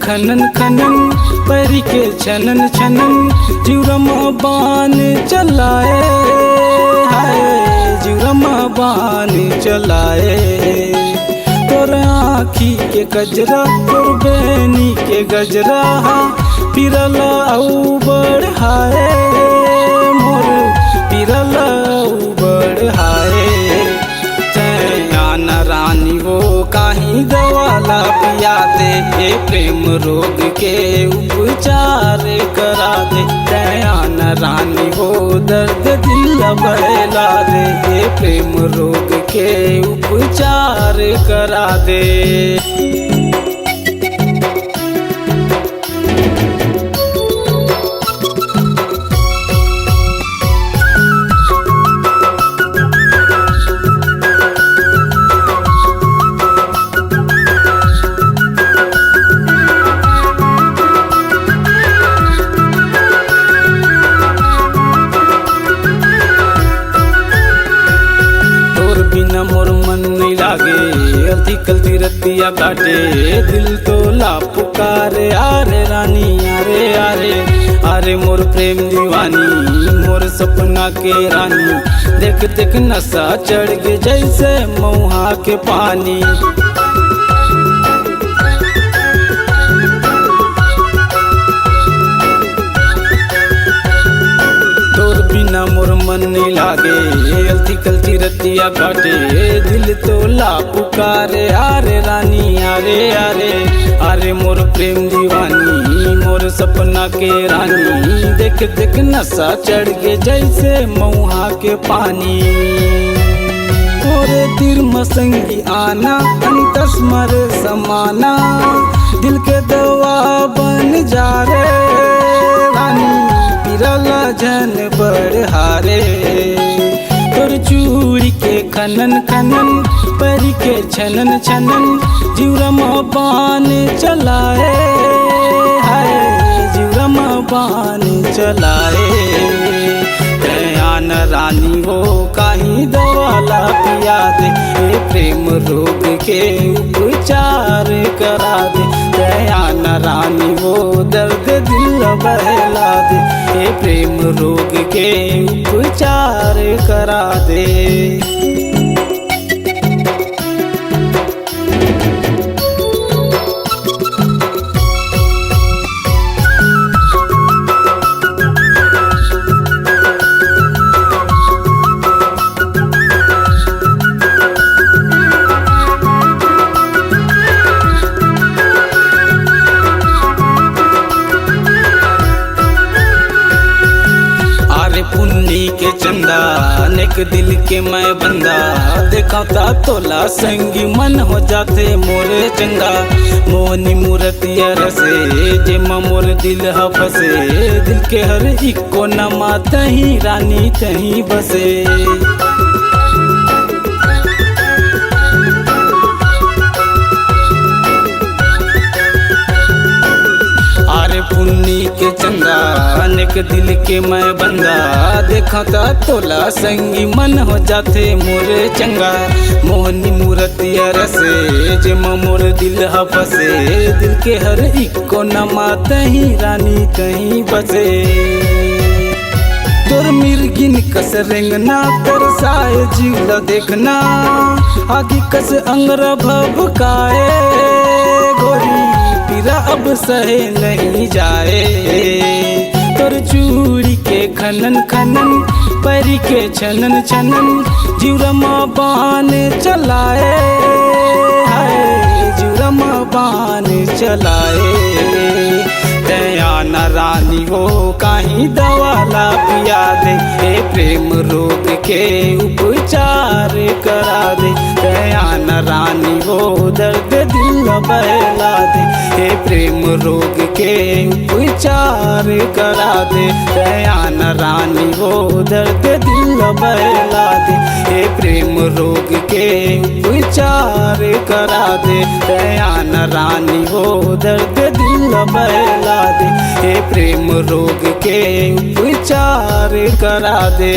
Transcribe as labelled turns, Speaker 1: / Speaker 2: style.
Speaker 1: खनन खनन परी के छनन छनन जुरमा बान चलाए, हाय जुरमा बान चलाए। तोर आँखी के गजरा तोर बेनी के गजरा पिरल औ बढ़ाए, मोर पिरल औ बढ़ाए। चैन रानी वो काही दवाला पिया दे, ये प्रेम रोग के उपचार करा दे। चैन रानी वो दर्द दिल बहला दे, ये प्रेम रोग के उपचार करा दे। बिना मोर मन नहीं लागे, अल्ती कल्ती रतिया काटे, दिल तो ला पुकारे। आरे रानी आरे आरे आरे मोर प्रेम दीवानी, मोर सपना के रानी। देख देख नशा चढ़ के जैसे मऊहा के पानी। बिना मोर मन नहीं लागे, अलती कल्ती रतिया काटे, दिल तो ला पुकारे। आरे रानी आरे आरे आरे मोर प्रेम दीवानी, मोर सपना के रानी। देख देख नशा चढ़ के जैसे मऊहा के पानी। तोरे तीर मसंगी आना अंतस मर समाना, दिल के दवा बन जा रे रानी पिरला जन बढ़ारे। तोर चूड़ी के खनन खनन परी के छनन छनन जुरमा बान चलाए, हाय जुरमा बान चलाए। दयान रानी वो काही दवाला पिया दे, ये प्रेम रोग के उपचार करा दे। दयान रानी वो दर्द दिल बहला दे, ये प्रेम रोग के उपचार करा दे। पुन्नी के चंदा नेक दिल के मैं बंदा, देखता तोला संगी मन हो जाते मोरे चंगा। मोनी मूर्तिया रसे जे मोर दिल ह फसे, दिल के हर इको नमा तही रानी तही बसे। पुन्नी के चंदा अनेक दिल के मैं बंदा, देखता तोला संगी मन हो जाते मोरे चंगा। मोहनी मूर्तिया रसे जे मोर दिल ह फसे, दिल के हर इको नमा तही रानी तही बसे। तोर मिर्गिन कस रेंगना तोर साए जीला देखना, आगे कस अंगरा भभकाए। गोरी पिरा अब सहे नहीं जाए, तोर चूड़ी के खनन खनन परी के छनन छनन जुरमा बान चलाए, हाय जुरमा बान चलाए। दयान रानी हो काही दवाला पिया दे, हे प्रेम रोग के उपचार करा दे। दयान रानी हो दर्द दिल बहला दे, हे प्रेम रोग के उपचार करा दे। दयान रानी हो दर्द दिल बहला दे, हे प्रेम रोग के उपचार करा दे। दयान रानी हो दर्द दिल बहला दे, हे प्रेम रोग के उपचार करा दे।